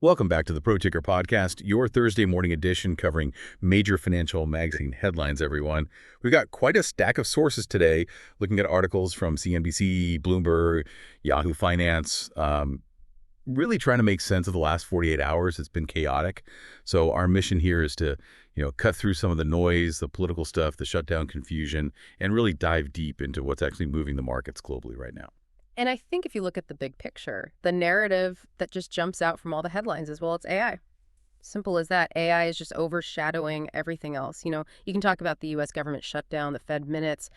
Welcome back to the Pro Ticker Podcast, your Thursday morning edition covering major financial magazine headlines, everyone. We've got quite a stack of sources today, looking at articles from CNBC, Bloomberg, Yahoo Finance, really trying to make sense of the last 48 hours. It's been chaotic. So our mission here is to, cut through some of the noise, the political stuff, the shutdown confusion, and really dive deep into what's actually moving the markets globally right now. And I think if you look at the big picture, the narrative that just jumps out from all the headlines is, well, it's AI. Simple as that. AI is just overshadowing everything else. You can talk about the U.S. government shutdown, the Fed minutes,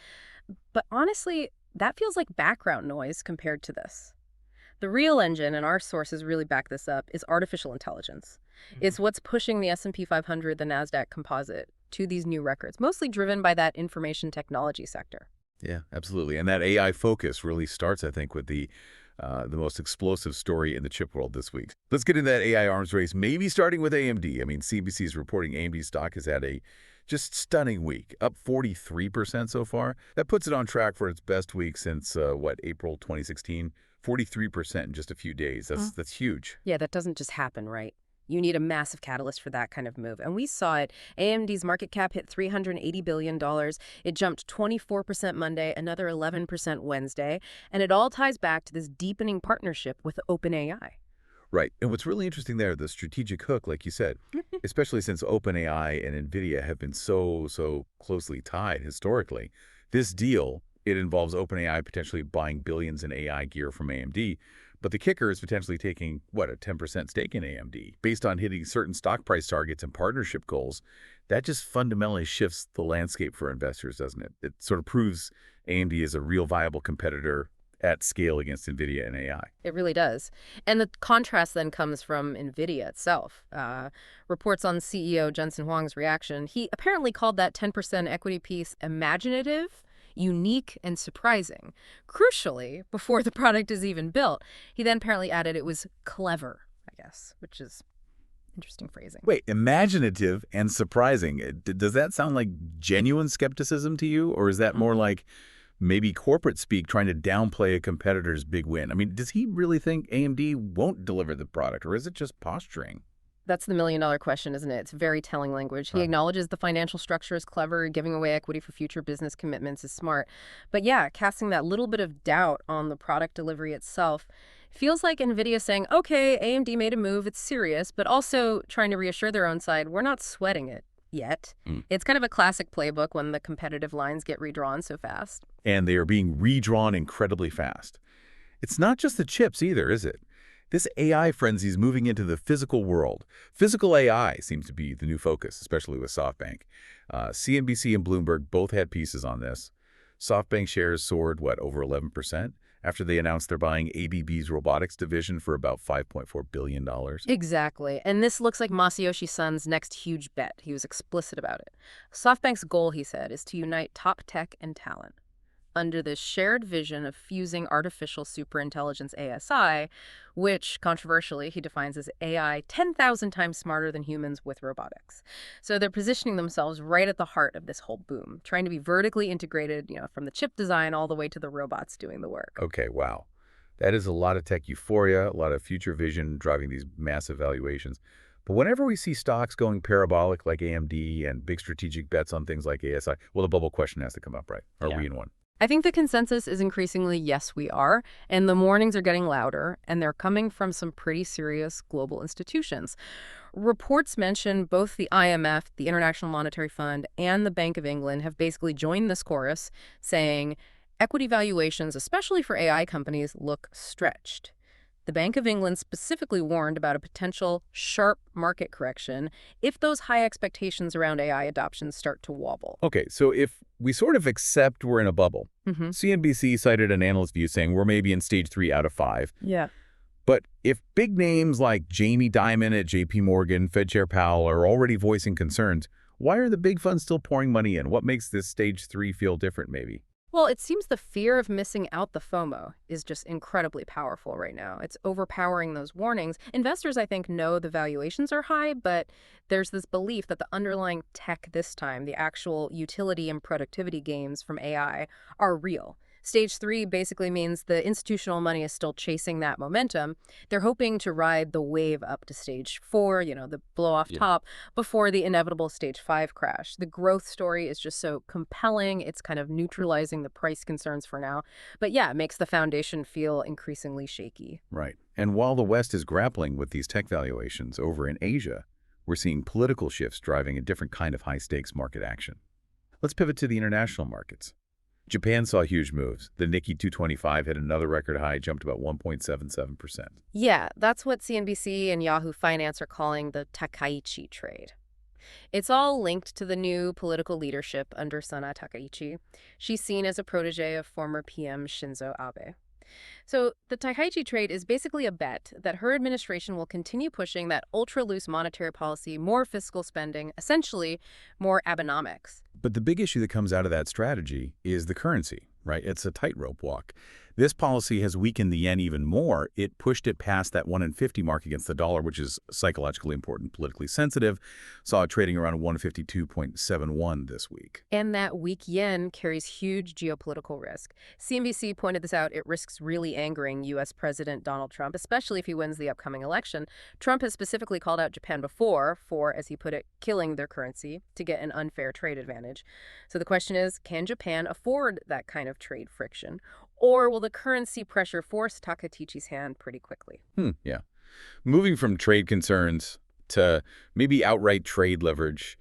but honestly, that feels like background noise compared to this. The real engine, and our sources really back this up, is artificial intelligence. It's what's pushing the S&P 500, the NASDAQ composite, to these new records, mostly driven by that information technology sector. Yeah, absolutely. And that AI focus really starts, I think, with the most explosive story in the chip world this week. Let's get into that AI arms race, maybe starting with AMD. I mean, CNBC is reporting AMD stock has had a just stunning week, up 43% so far. That puts it on track for its best week since, April 2016? 43% in just a few days. That's huge. Yeah, that doesn't just happen, right? You need a massive catalyst for that kind of move. And we saw it. AMD's market cap hit $380 billion. It jumped 24% Monday, another 11% Wednesday. And it all ties back to this deepening partnership with OpenAI. Right. And what's really interesting there, the strategic hook, like you said, especially since OpenAI and NVIDIA have been so closely tied historically. This deal, it involves OpenAI potentially buying billions in AI gear from AMD. But the kicker is potentially taking, a 10% stake in AMD. Based on hitting certain stock price targets and partnership goals, that just fundamentally shifts the landscape for investors, doesn't it? It sort of proves AMD is a real viable competitor at scale against NVIDIA and AI. It really does. And the contrast then comes from NVIDIA itself. Reports on CEO Jensen Huang's reaction. He apparently called that 10% equity piece imaginative, unique, and surprising. Crucially, before the product is even built, he then apparently added it was clever, I guess, which is interesting phrasing. Wait, imaginative and surprising. Does that sound like genuine skepticism to you? Or is that more like maybe corporate speak trying to downplay a competitor's big win? I mean, does he really think AMD won't deliver the product, or is it just posturing? That's the million-dollar question, isn't it? It's very telling language. He acknowledges the financial structure is clever, giving away equity for future business commitments is smart. But yeah, casting that little bit of doubt on the product delivery itself feels like NVIDIA saying, okay, AMD made a move, it's serious, but also trying to reassure their own side, we're not sweating it yet. It's kind of a classic playbook when the competitive lines get redrawn so fast. And they are being redrawn incredibly fast. It's not just the chips either, is it? This AI frenzy is moving into the physical world. Physical AI seems to be the new focus, especially with SoftBank. CNBC and Bloomberg both had pieces on this. SoftBank shares soared, over 11%? After they announced they're buying ABB's robotics division for about $5.4 billion. Exactly. And this looks like Masayoshi Son's next huge bet. He was explicit about it. SoftBank's goal, he said, is to unite top tech and talent under this shared vision of fusing artificial superintelligence ASI, which, controversially, he defines as AI 10,000 times smarter than humans with robotics. So they're positioning themselves right at the heart of this whole boom, trying to be vertically integrated, from the chip design all the way to the robots doing the work. Okay, wow. That is a lot of tech euphoria, a lot of future vision driving these massive valuations. But whenever we see stocks going parabolic like AMD and big strategic bets on things like ASI, the bubble question has to come up, right? Are we in one? I think the consensus is increasingly, yes, we are. And the warnings are getting louder, and they're coming from some pretty serious global institutions. Reports mention both the IMF, the International Monetary Fund, and the Bank of England have basically joined this chorus, saying equity valuations, especially for AI companies, look stretched. The Bank of England specifically warned about a potential sharp market correction if those high expectations around AI adoption start to wobble. Okay, so if we sort of accept we're in a bubble, CNBC cited an analyst view saying we're maybe in stage 3 out of 5. Yeah. But if big names like Jamie Dimon at JP Morgan, Fed Chair Powell are already voicing concerns, why are the big funds still pouring money in? What makes this stage 3 feel different, maybe? Well, it seems the fear of missing out, the FOMO, is just incredibly powerful right now. It's overpowering those warnings. Investors, I think, know the valuations are high, but there's this belief that the underlying tech this time, the actual utility and productivity gains from AI, are real. Stage 3 basically means the institutional money is still chasing that momentum. They're hoping to ride the wave up to Stage 4, the blow off Yeah. top, before the inevitable Stage 5 crash. The growth story is just so compelling. It's kind of neutralizing the price concerns for now. But yeah, it makes the foundation feel increasingly shaky. Right. And while the West is grappling with these tech valuations, over in Asia, we're seeing political shifts driving a different kind of high-stakes market action. Let's pivot to the international markets. Japan saw huge moves. The Nikkei 225 hit another record high, jumped about 1.77%. Yeah, that's what CNBC and Yahoo Finance are calling the Takaichi trade. It's all linked to the new political leadership under Sana Takaichi. She's seen as a protege of former PM Shinzo Abe. So the Takaichi trade is basically a bet that her administration will continue pushing that ultra-loose monetary policy, more fiscal spending, essentially more Abenomics. But the big issue that comes out of that strategy is the currency, right? It's a tightrope walk. This policy has weakened the yen even more. It pushed it past that 1 in 50 mark against the dollar, which is psychologically important, politically sensitive. Saw it trading around 152.71 this week. And that weak yen carries huge geopolitical risk. CNBC pointed this out. It risks really angering U.S. President Donald Trump, especially if he wins the upcoming election. Trump has specifically called out Japan before for, as he put it, killing their currency to get an unfair trade advantage. So the question is, can Japan afford that kind of trade friction? Or will the currency pressure force Takaichi's hand pretty quickly? Yeah. Moving from trade concerns to maybe outright trade leverage,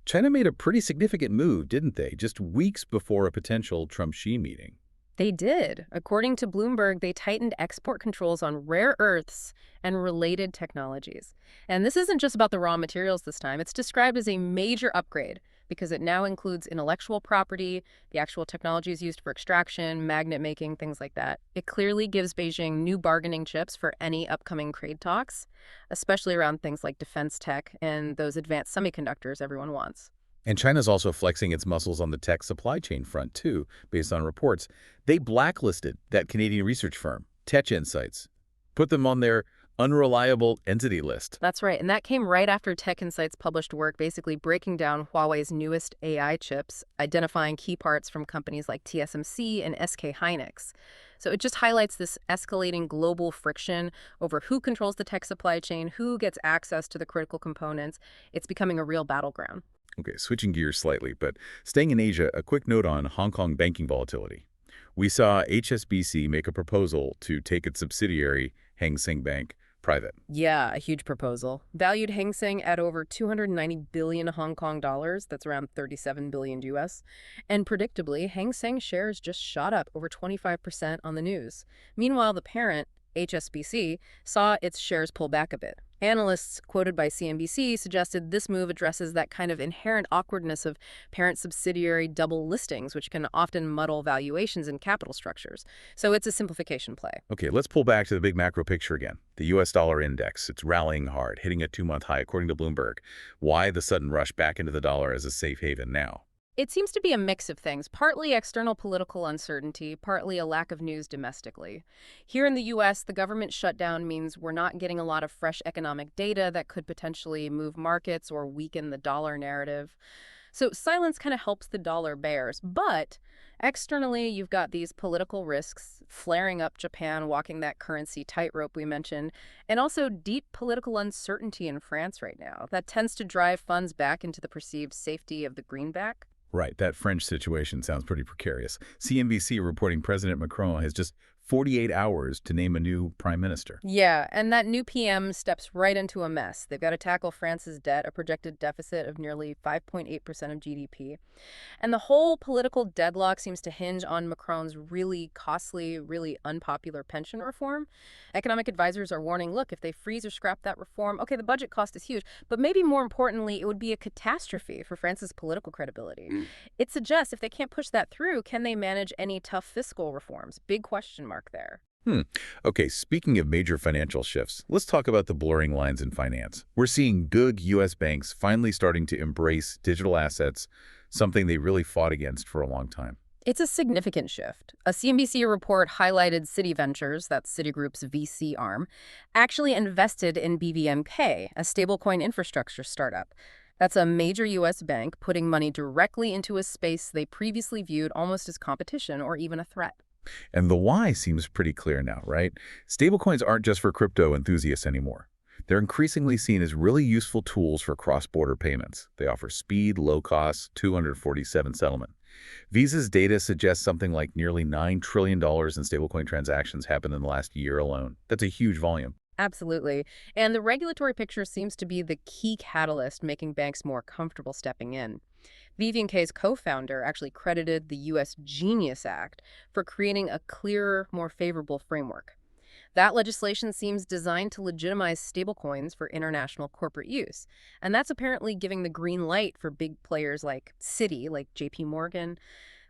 China made a pretty significant move, didn't they? Just weeks before a potential Trump-Xi meeting. They did. According to Bloomberg, they tightened export controls on rare earths and related technologies. And this isn't just about the raw materials this time. It's described as a major upgrade because it now includes intellectual property, the actual technologies used for extraction, magnet making, things like that. It clearly gives Beijing new bargaining chips for any upcoming trade talks, especially around things like defense tech and those advanced semiconductors everyone wants. And China's also flexing its muscles on the tech supply chain front, too, based on reports. They blacklisted that Canadian research firm, Tech Insights, put them on their unreliable entity list. That's right. And that came right after Tech Insights published work basically breaking down Huawei's newest AI chips, identifying key parts from companies like TSMC and SK Hynix. So it just highlights this escalating global friction over who controls the tech supply chain, who gets access to the critical components. It's becoming a real battleground. Okay, switching gears slightly, but staying in Asia, a quick note on Hong Kong banking volatility. We saw HSBC make a proposal to take its subsidiary, Hang Seng Bank, private. Yeah, a huge proposal. Valued Hang Seng at over 290 billion Hong Kong dollars, that's around 37 billion US. And predictably, Hang Seng shares just shot up over 25% on the news. Meanwhile, the parent, HSBC, saw its shares pull back a bit. Analysts quoted by CNBC suggested this move addresses that kind of inherent awkwardness of parent-subsidiary double listings, which can often muddle valuations and capital structures. So it's a simplification play. Okay, let's pull back to the big macro picture again. The U.S. dollar index, it's rallying hard, hitting a 2-month high, according to Bloomberg. Why the sudden rush back into the dollar as a safe haven now? It seems to be a mix of things, partly external political uncertainty, partly a lack of news domestically. Here in the U.S., the government shutdown means we're not getting a lot of fresh economic data that could potentially move markets or weaken the dollar narrative. So silence kind of helps the dollar bears. But externally, you've got these political risks, flaring up Japan, walking that currency tightrope we mentioned, and also deep political uncertainty in France right now. That tends to drive funds back into the perceived safety of the greenback. Right, that French situation sounds pretty precarious. CNBC reporting President Macron has just 48 hours to name a new prime minister. Yeah, and that new PM steps right into a mess. They've got to tackle France's debt, a projected deficit of nearly 5.8% of GDP. And the whole political deadlock seems to hinge on Macron's really costly, really unpopular pension reform. Economic advisors are warning, look, if they freeze or scrap that reform, okay, the budget cost is huge, but maybe more importantly, it would be a catastrophe for France's political credibility. It suggests if they can't push that through, can they manage any tough fiscal reforms? Big question mark there. Okay, speaking of major financial shifts, let's talk about the blurring lines in finance. We're seeing big U.S. banks finally starting to embrace digital assets, something they really fought against for a long time. It's a significant shift. A CNBC report highlighted Citi Ventures, that's Citigroup's VC arm, actually invested in BVMK, a stablecoin infrastructure startup. That's a major U.S. bank putting money directly into a space they previously viewed almost as competition or even a threat. And the why seems pretty clear now, right? Stablecoins aren't just for crypto enthusiasts anymore. They're increasingly seen as really useful tools for cross-border payments. They offer speed, low cost, 247 settlement. Visa's data suggests something like nearly $9 trillion in stablecoin transactions happened in the last year alone. That's a huge volume. Absolutely. And the regulatory picture seems to be the key catalyst making banks more comfortable stepping in. BVNK's co-founder actually credited the U.S. Genius Act for creating a clearer, more favorable framework. That legislation seems designed to legitimize stablecoins for international corporate use. And that's apparently giving the green light for big players like Citi, like JP Morgan.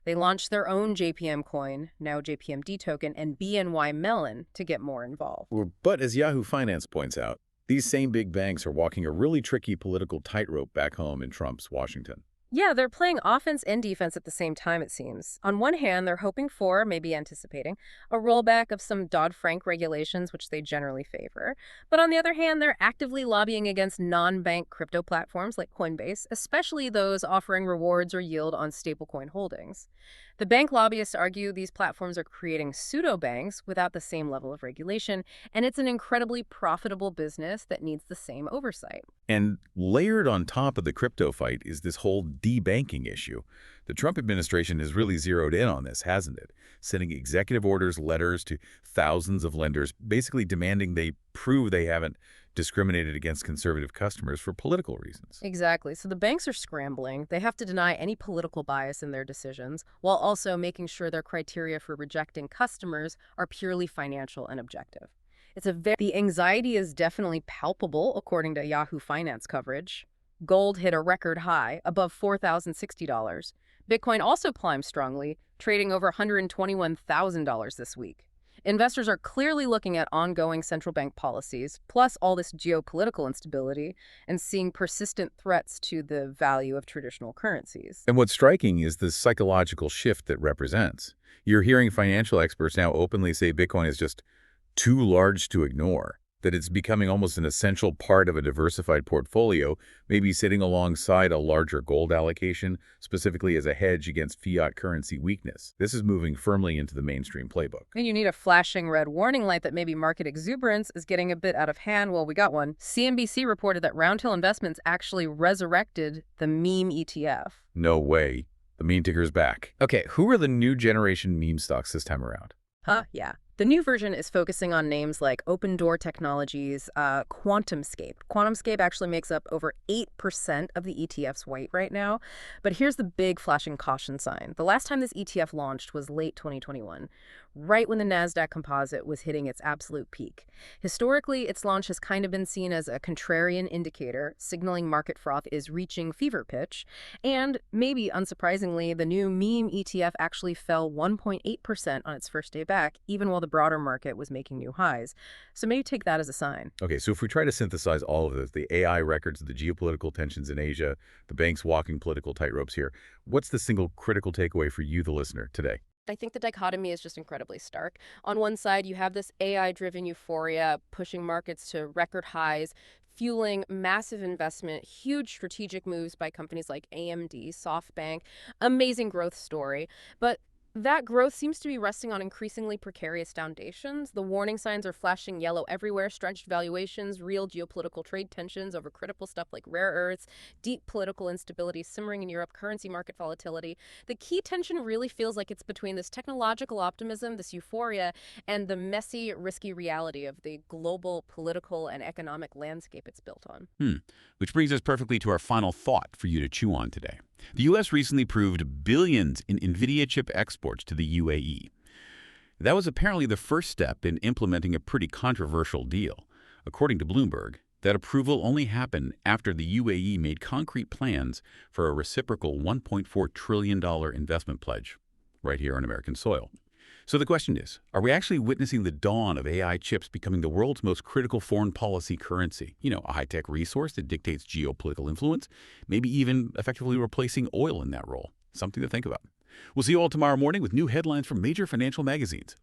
They launched their own JPM coin, now JPMD token, and BNY Mellon to get more involved. But as Yahoo Finance points out, these same big banks are walking a really tricky political tightrope back home in Trump's Washington. Yeah, they're playing offense and defense at the same time, it seems. On one hand, they're hoping for, maybe anticipating, a rollback of some Dodd-Frank regulations, which they generally favor. But on the other hand, they're actively lobbying against non-bank crypto platforms like Coinbase, especially those offering rewards or yield on stablecoin holdings. The bank lobbyists argue these platforms are creating pseudo-banks without the same level of regulation, and it's an incredibly profitable business that needs the same oversight. And layered on top of the crypto fight is this whole debanking issue. The Trump administration has really zeroed in on this, hasn't it? Sending executive orders, letters to thousands of lenders, basically demanding they prove they haven't discriminated against conservative customers for political reasons. Exactly. So the banks are scrambling. They have to deny any political bias in their decisions, while also making sure their criteria for rejecting customers are purely financial and objective. The anxiety is definitely palpable, according to Yahoo Finance coverage. Gold hit a record high, above $4,060. Bitcoin also climbed strongly, trading over $121,000 this week. Investors are clearly looking at ongoing central bank policies, plus all this geopolitical instability, and seeing persistent threats to the value of traditional currencies. And what's striking is the psychological shift that represents. You're hearing financial experts now openly say Bitcoin is just too large to ignore, that it's becoming almost an essential part of a diversified portfolio, maybe sitting alongside a larger gold allocation, specifically as a hedge against fiat currency weakness. This is moving firmly into the mainstream playbook. And you need a flashing red warning light that maybe market exuberance is getting a bit out of hand. Well, we got one. CNBC reported that Roundhill Investments actually resurrected the meme ETF. No way. The meme ticker's back. Okay, who are the new generation meme stocks this time around? Yeah. The new version is focusing on names like Open Door Technologies, QuantumScape. QuantumScape actually makes up over 8% of the ETF's weight right now. But here's the big flashing caution sign. The last time this ETF launched was late 2021, right when the NASDAQ composite was hitting its absolute peak. Historically, its launch has kind of been seen as a contrarian indicator, signaling market froth is reaching fever pitch. And maybe unsurprisingly, the new meme ETF actually fell 1.8% on its first day back, even while the broader market was making new highs. So maybe take that as a sign. Okay, so if we try to synthesize all of this, the AI records, the geopolitical tensions in Asia, the banks walking political tightropes here, what's the single critical takeaway for you, the listener, today? I think the dichotomy is just incredibly stark. On one side, you have this AI-driven euphoria pushing markets to record highs, fueling massive investment, huge strategic moves by companies like AMD, SoftBank, amazing growth story. But that growth seems to be resting on increasingly precarious foundations. The warning signs are flashing yellow everywhere: stretched valuations, real geopolitical trade tensions over critical stuff like rare earths, deep political instability simmering in Europe, currency market volatility. The key tension really feels like it's between this technological optimism, this euphoria, and the messy, risky reality of the global political and economic landscape it's built on. Which brings us perfectly to our final thought for you to chew on today. The U.S. recently approved billions in NVIDIA chip exports to the UAE. That was apparently the first step in implementing a pretty controversial deal. According to Bloomberg, that approval only happened after the UAE made concrete plans for a reciprocal $1.4 trillion investment pledge right here on American soil. So the question is, are we actually witnessing the dawn of AI chips becoming the world's most critical foreign policy currency? You know, a high-tech resource that dictates geopolitical influence, maybe even effectively replacing oil in that role. Something to think about. We'll see you all tomorrow morning with new headlines from major financial magazines.